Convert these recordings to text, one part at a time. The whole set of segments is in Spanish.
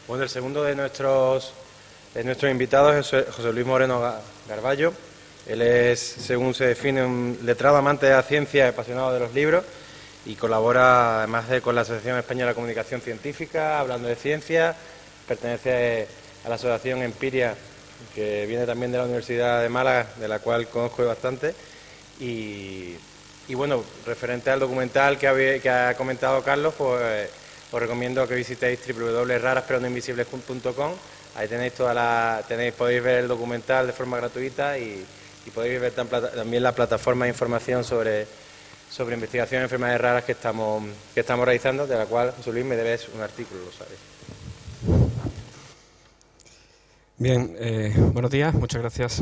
Bueno, el segundo de nuestros invitados es José Luis Moreno Garballo. Él es, según se define, un letrado amante de la ciencia y apasionado de los libros y colabora además con la Asociación Española de Comunicación Científica, hablando de ciencia. Pertenece a la Asociación Empiria, que viene también de la Universidad de Málaga, de la cual conozco bastante. Y bueno, referente al documental que ha comentado Carlos, pues os recomiendo que visitéis www.rarasperonoinvisibles.com. Ahí tenéis podéis ver el documental de forma gratuita y podéis ver también la plataforma de información sobre investigación de enfermedades raras que estamos realizando, de la cual, José Luis, me debes un artículo, lo sabes. Bien, buenos días, muchas gracias.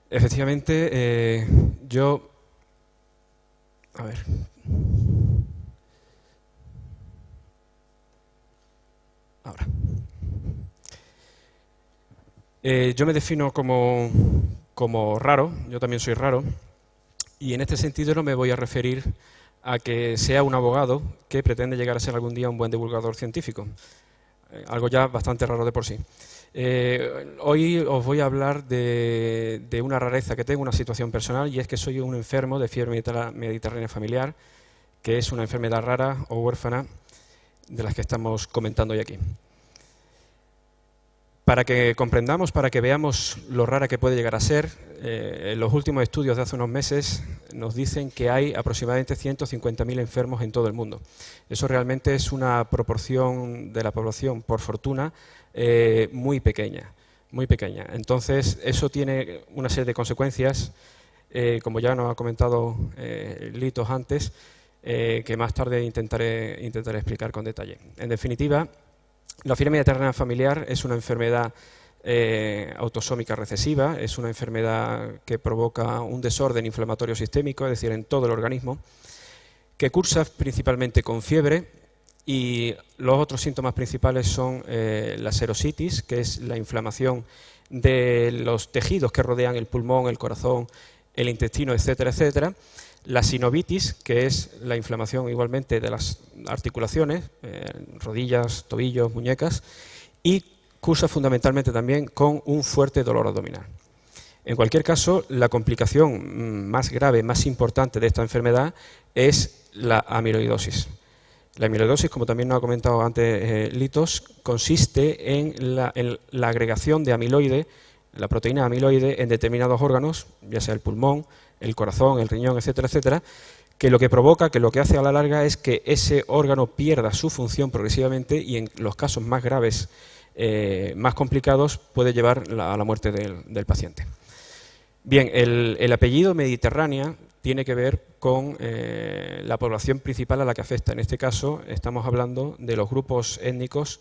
Efectivamente, yo... A ver... Ahora. Yo me defino como raro, yo también soy raro, y en este sentido no me voy a referir a que sea un abogado que pretende llegar a ser algún día un buen divulgador científico, algo ya bastante raro de por sí. Hoy os voy a hablar de una rareza que tengo, una situación personal, y es que soy un enfermo de fiebre mediterránea familiar, que es una enfermedad rara o huérfana de las que estamos comentando hoy aquí. Para que comprendamos, para que veamos lo rara que puede llegar a ser, los últimos estudios de hace unos meses nos dicen que hay aproximadamente 150.000 enfermos en todo el mundo. Eso realmente es una proporción de la población, por fortuna, muy pequeña, muy pequeña. Entonces, eso tiene una serie de consecuencias, como ya nos ha comentado Litos antes, que más tarde intentaré explicar con detalle. En definitiva, la fiebre mediterránea familiar es una enfermedad autosómica recesiva, es una enfermedad que provoca un desorden inflamatorio sistémico, es decir, en todo el organismo, que cursa principalmente con fiebre, y los otros síntomas principales son la serositis, que es la inflamación de los tejidos que rodean el pulmón, el corazón, el intestino, etcétera, etcétera. La sinovitis, que es la inflamación igualmente de las articulaciones, rodillas, tobillos, muñecas, y cursa fundamentalmente también con un fuerte dolor abdominal. En cualquier caso, la complicación más grave, más importante de esta enfermedad es la amiloidosis. La amiloidosis, como también nos ha comentado antes Litos, consiste en la agregación de amiloide, la proteína amiloide, en determinados órganos, ya sea el pulmón, el corazón, el riñón, etcétera, etcétera, que lo que provoca, que lo que hace a la larga es que ese órgano pierda su función progresivamente y en los casos más graves, más complicados, puede llevar a la muerte del paciente. Bien, el apellido Mediterránea tiene que ver con la población principal a la que afecta. En este caso estamos hablando de los grupos étnicos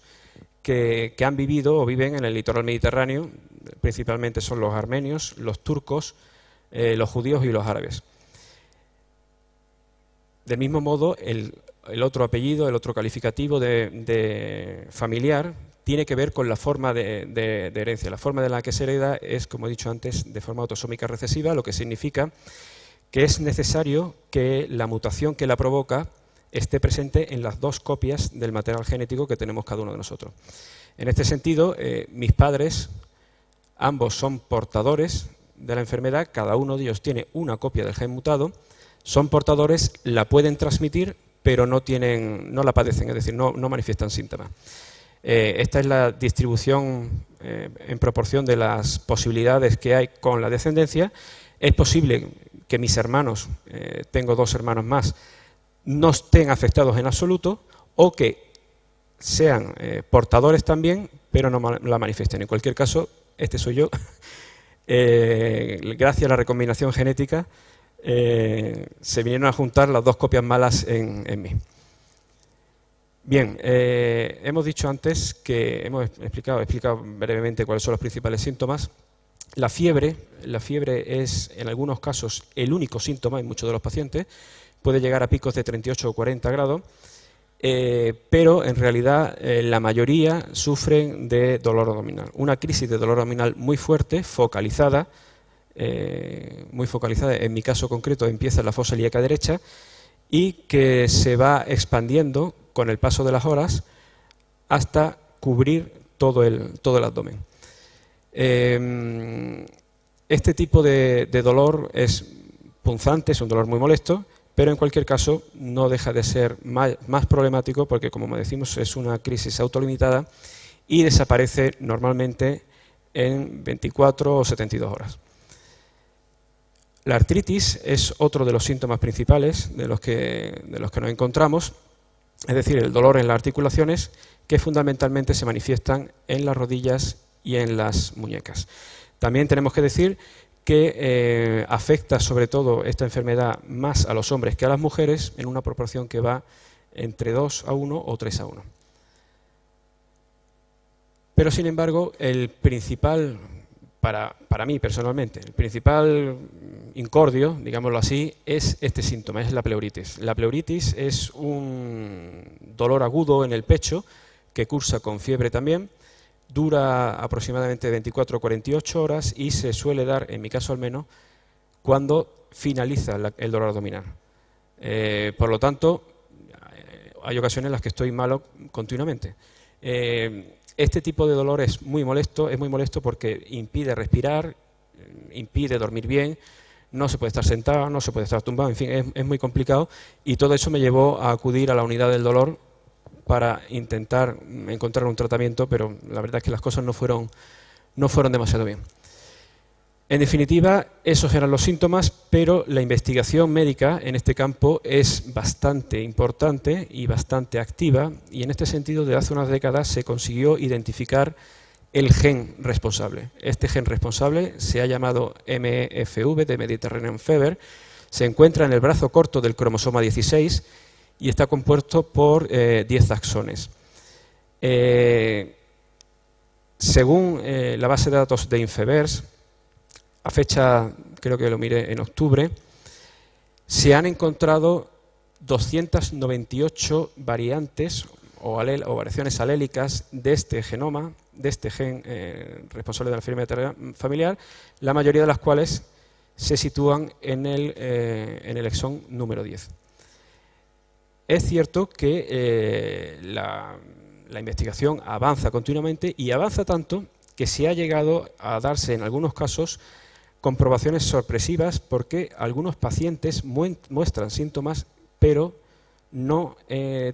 que han vivido o viven en el litoral mediterráneo, principalmente son los armenios, los turcos, los judíos y los árabes. Del mismo modo, el otro apellido, el otro calificativo de familiar, tiene que ver con la forma de herencia. La forma de la que se hereda es, como he dicho antes, de forma autosómica recesiva, lo que significa que es necesario que la mutación que la provoca esté presente en las dos copias del material genético que tenemos cada uno de nosotros. En este sentido, mis padres, ambos son portadores de la enfermedad, cada uno de ellos tiene una copia del gen mutado, son portadores, la pueden transmitir, pero no la padecen, es decir, no manifiestan síntomas. Esta es la distribución en proporción de las posibilidades que hay con la descendencia. Es posible que mis hermanos, tengo dos hermanos más, no estén afectados en absoluto, o que sean portadores también, pero no la manifiesten. En cualquier caso, este soy yo. Gracias a la recombinación genética se vinieron a juntar las dos copias malas en mí. Bien, hemos dicho antes que he explicado brevemente cuáles son los principales síntomas. La fiebre es en algunos casos el único síntoma en muchos de los pacientes, puede llegar a picos de 38 o 40 grados, pero en realidad la mayoría sufren de dolor abdominal. Una crisis de dolor abdominal muy fuerte, focalizada, en mi caso concreto empieza en la fosa ilíaca derecha y que se va expandiendo con el paso de las horas hasta cubrir todo el abdomen. Este tipo de dolor es punzante, es un dolor muy molesto, pero en cualquier caso no deja de ser más problemático porque, como decimos, es una crisis autolimitada y desaparece normalmente en 24 o 72 horas. La artritis es otro de los síntomas principales de los que nos encontramos, es decir, el dolor en las articulaciones, que fundamentalmente se manifiestan en las rodillas y en las muñecas. También tenemos que decir que afecta sobre todo esta enfermedad más a los hombres que a las mujeres en una proporción que va entre 2:1 o 3:1. Pero sin embargo, el principal, para mí personalmente, el principal incordio, digámoslo así, es este síntoma, es la pleuritis. La pleuritis es un dolor agudo en el pecho que cursa con fiebre también. Dura aproximadamente 24 o 48 horas y se suele dar, en mi caso al menos, cuando finaliza el dolor abdominal. Por lo tanto, hay ocasiones en las que estoy malo continuamente. Este tipo de dolor es muy molesto porque impide respirar, impide dormir bien, no se puede estar sentado, no se puede estar tumbado, en fin, es muy complicado y todo eso me llevó a acudir a la unidad del dolor para intentar encontrar un tratamiento, pero la verdad es que las cosas no fueron demasiado bien. En definitiva, esos eran los síntomas, pero la investigación médica en este campo es bastante importante y bastante activa, y en este sentido, desde hace unas décadas se consiguió identificar el gen responsable. Este gen responsable se ha llamado MEFV, de Mediterranean Fever, se encuentra en el brazo corto del cromosoma 16, y está compuesto por 10 axones. Según la base de datos de Infeverse, a fecha, creo que lo miré en octubre, se han encontrado 298 variantes o variaciones alélicas de este genoma, de este gen responsable de la enfermedad familiar, la mayoría de las cuales se sitúan en el exón número 10. Es cierto que la investigación avanza continuamente y avanza tanto que se ha llegado a darse en algunos casos comprobaciones sorpresivas porque algunos pacientes muestran síntomas pero no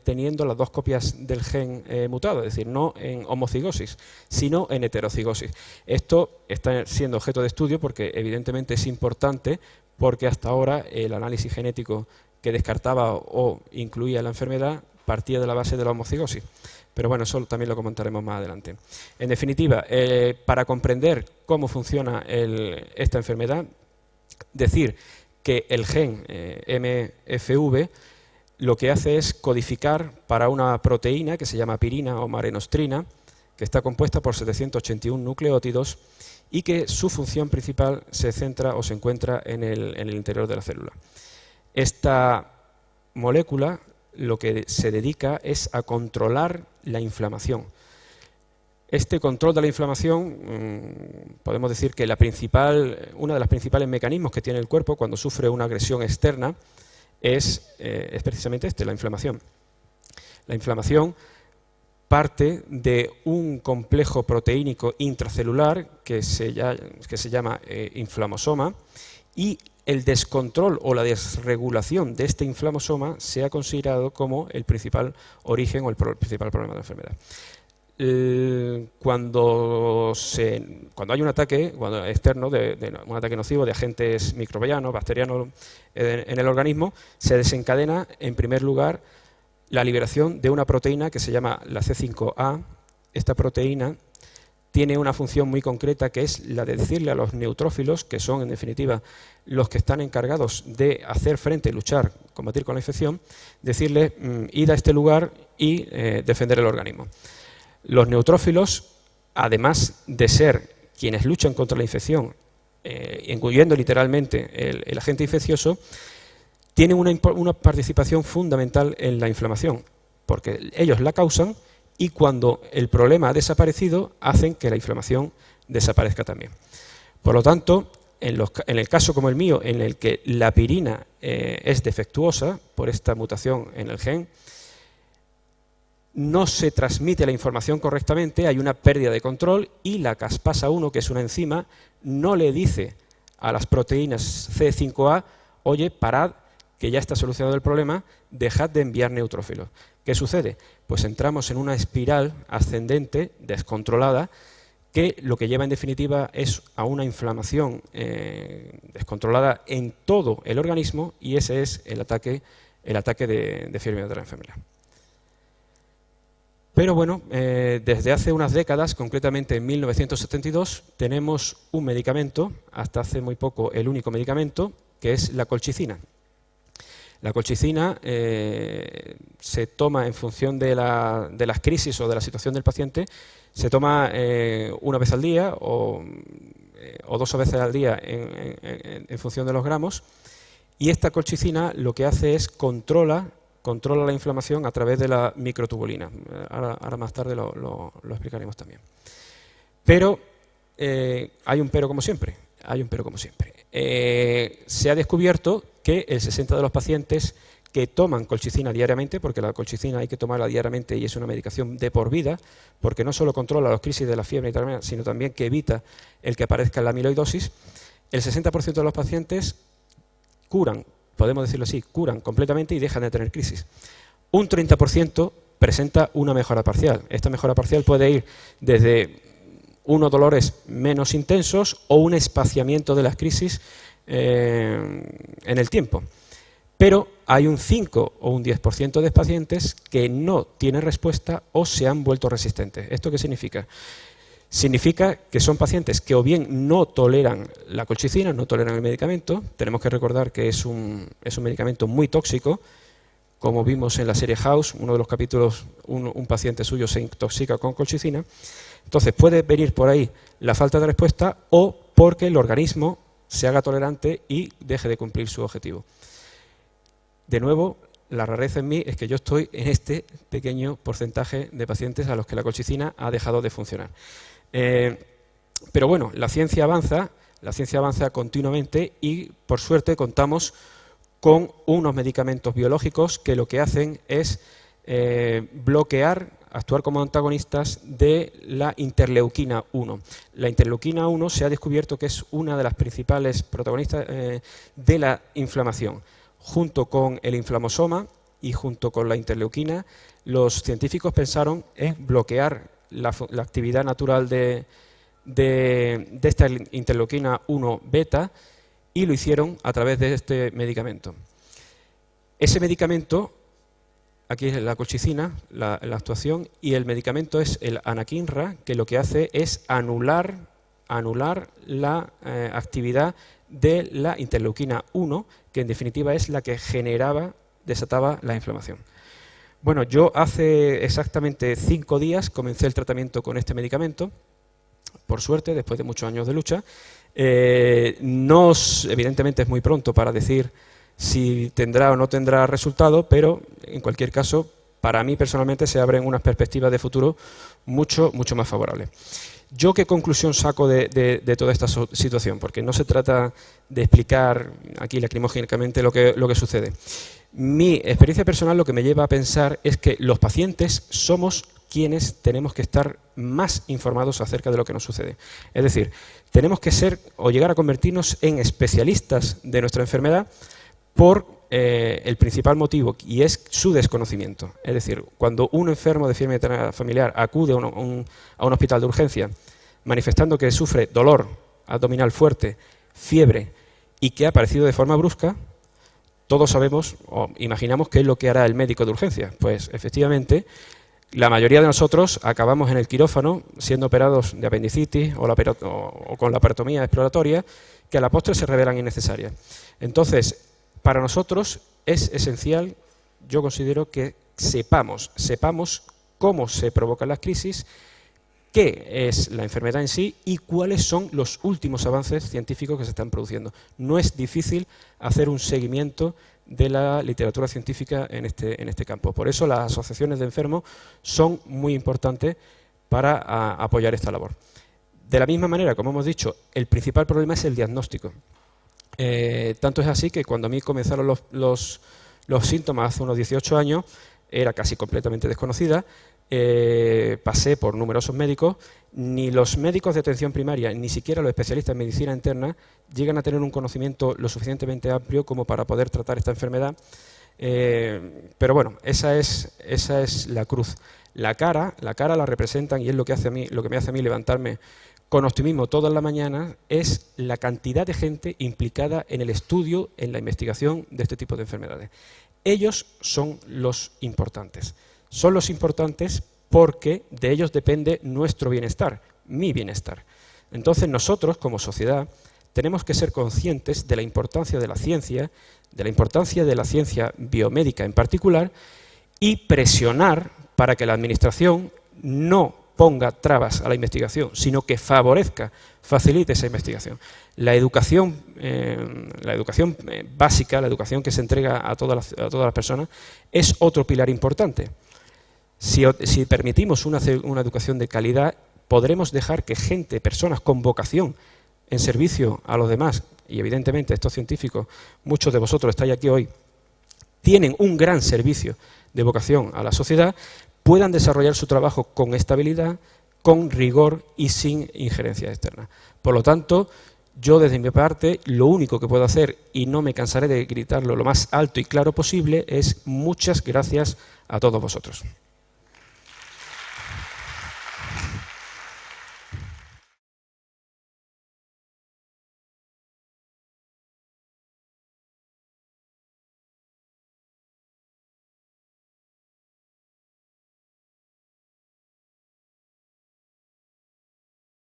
teniendo las dos copias del gen mutado, es decir, no en homocigosis, sino en heterocigosis. Esto está siendo objeto de estudio porque evidentemente es importante porque hasta ahora el análisis genético que descartaba o incluía la enfermedad partía de la base de la homocigosis. Pero bueno, eso también lo comentaremos más adelante. En definitiva, para comprender cómo funciona esta enfermedad, decir que el gen MEFV lo que hace es codificar para una proteína que se llama pirina o marenostrina, que está compuesta por 781 nucleótidos y que su función principal se centra o se encuentra en el interior de la célula. Esta molécula lo que se dedica es a controlar la inflamación. Este control de la inflamación, podemos decir que uno de los principales mecanismos que tiene el cuerpo cuando sufre una agresión externa es precisamente la inflamación. La inflamación parte de un complejo proteínico intracelular que se llama inflamosoma y el descontrol o la desregulación de este inflamosoma se ha considerado como el principal origen o el principal problema de la enfermedad. Cuando hay un ataque externo, un ataque nocivo de agentes microbianos, bacterianos en el organismo, se desencadena en primer lugar la liberación de una proteína que se llama la C5A. Esta proteína tiene una función muy concreta que es la de decirle a los neutrófilos, que son en definitiva los que están encargados de hacer frente, luchar, combatir con la infección, decirles id a este lugar y defender el organismo. Los neutrófilos, además de ser quienes luchan contra la infección, incluyendo literalmente el agente infeccioso, tienen una participación fundamental en la inflamación, porque ellos la causan y cuando el problema ha desaparecido, hacen que la inflamación desaparezca también. Por lo tanto, en el caso como el mío, en el que la pirina es defectuosa por esta mutación en el gen, no se transmite la información correctamente, hay una pérdida de control y la caspasa 1, que es una enzima, no le dice a las proteínas C5a, oye, parad, que ya está solucionado el problema, dejad de enviar neutrófilos. ¿Qué sucede? Pues entramos en una espiral ascendente, descontrolada, que lo que lleva en definitiva es a una inflamación descontrolada en todo el organismo, y ese es el ataque de fiebre inmunitaria enfermera. Pero bueno, desde hace unas décadas, concretamente en 1972, tenemos un medicamento, hasta hace muy poco el único medicamento, que es la colchicina. La colchicina se toma en función de las crisis o de la situación del paciente, se toma una vez al día o 2 veces al día en función de los gramos, y esta colchicina lo que hace es controla la inflamación a través de la microtubulina. Ahora más tarde lo explicaremos también. Pero hay un pero como siempre. Se ha descubierto que el 60% de los pacientes que toman colchicina diariamente, porque la colchicina hay que tomarla diariamente y es una medicación de por vida, porque no solo controla las crisis de la fiebre intravenosa, sino también que evita el que aparezca la amiloidosis, el 60% de los pacientes curan, podemos decirlo así, curan completamente y dejan de tener crisis. Un 30% presenta una mejora parcial. Esta mejora parcial puede ir desde unos dolores menos intensos o un espaciamiento de las crisis en el tiempo. Pero hay un 5 o un 10% de pacientes que no tienen respuesta o se han vuelto resistentes. ¿Esto qué significa? Significa que son pacientes que o bien no toleran la colchicina, no toleran el medicamento. Tenemos que recordar que es un medicamento muy tóxico. Como vimos en la serie House, uno de los capítulos, un paciente suyo se intoxica con colchicina. Entonces puede venir por ahí la falta de respuesta o porque el organismo se haga tolerante y deje de cumplir su objetivo. De nuevo, la rareza en mí es que yo estoy en este pequeño porcentaje de pacientes a los que la colchicina ha dejado de funcionar. Pero bueno, la ciencia avanza continuamente y por suerte contamos con unos medicamentos biológicos que lo que hacen es actuar como antagonistas de la interleuquina 1. La interleuquina 1 se ha descubierto que es una de las principales protagonistas de la inflamación. Junto con el inflamosoma y junto con la interleuquina, los científicos pensaron en bloquear la actividad natural de esta interleuquina 1 beta y lo hicieron a través de este medicamento. Ese medicamento, aquí es la colchicina, la actuación, y el medicamento es el anakinra, que lo que hace es anular la actividad de la interleuquina 1, que en definitiva es la que desataba la inflamación. Bueno, yo hace exactamente 5 días comencé el tratamiento con este medicamento, por suerte, después de muchos años de lucha. Evidentemente es muy pronto para decir si tendrá o no tendrá resultado, pero en cualquier caso, para mí personalmente se abren unas perspectivas de futuro mucho más favorables. ¿Yo qué conclusión saco de toda esta situación? Porque no se trata de explicar aquí lacrimógenicamente lo que sucede. Mi experiencia personal lo que me lleva a pensar es que los pacientes somos quienes tenemos que estar más informados acerca de lo que nos sucede. Es decir, tenemos que ser o llegar a convertirnos en especialistas de nuestra enfermedad por el principal motivo, y es su desconocimiento. Es decir, cuando un enfermo de fiebre intravenosa familiar acude a un hospital de urgencia manifestando que sufre dolor abdominal fuerte, fiebre y que ha aparecido de forma brusca, todos sabemos o imaginamos qué es lo que hará el médico de urgencia. Pues efectivamente, la mayoría de nosotros acabamos en el quirófano siendo operados de apendicitis o con la laparotomía exploratoria, que a la postre se revelan innecesarias. Entonces, para nosotros es esencial, yo considero que sepamos cómo se provocan las crisis, qué es la enfermedad en sí y cuáles son los últimos avances científicos que se están produciendo. No es difícil hacer un seguimiento de la literatura científica en este campo. Por eso las asociaciones de enfermos son muy importantes para apoyar esta labor. De la misma manera, como hemos dicho, el principal problema es el diagnóstico. Tanto es así que cuando a mí comenzaron los síntomas hace unos 18 años, era casi completamente desconocida. Pasé por numerosos médicos. Ni los médicos de atención primaria, ni siquiera los especialistas en medicina interna, llegan a tener un conocimiento lo suficientemente amplio como para poder tratar esta enfermedad. Pero bueno, esa es la cruz. La cara la representan, y es lo que me hace a mí levantarme con optimismo todas las mañanas, es la cantidad de gente implicada en el estudio, en la investigación de este tipo de enfermedades. Ellos son los importantes. Son los importantes porque de ellos depende nuestro bienestar, mi bienestar. Entonces nosotros, como sociedad, tenemos que ser conscientes de la importancia de la ciencia biomédica en particular, y presionar para que la Administración no ponga trabas a la investigación, sino que favorezca, facilite esa investigación. La educación básica, la educación que se entrega a todas las personas, es otro pilar importante. Si permitimos una educación de calidad, podremos dejar que personas con vocación en servicio a los demás, y evidentemente estos científicos, muchos de vosotros estáis aquí hoy, tienen un gran servicio de vocación a la sociedad, puedan desarrollar su trabajo con estabilidad, con rigor y sin injerencias externas. Por lo tanto, yo desde mi parte, lo único que puedo hacer, y no me cansaré de gritarlo lo más alto y claro posible, es muchas gracias a todos vosotros.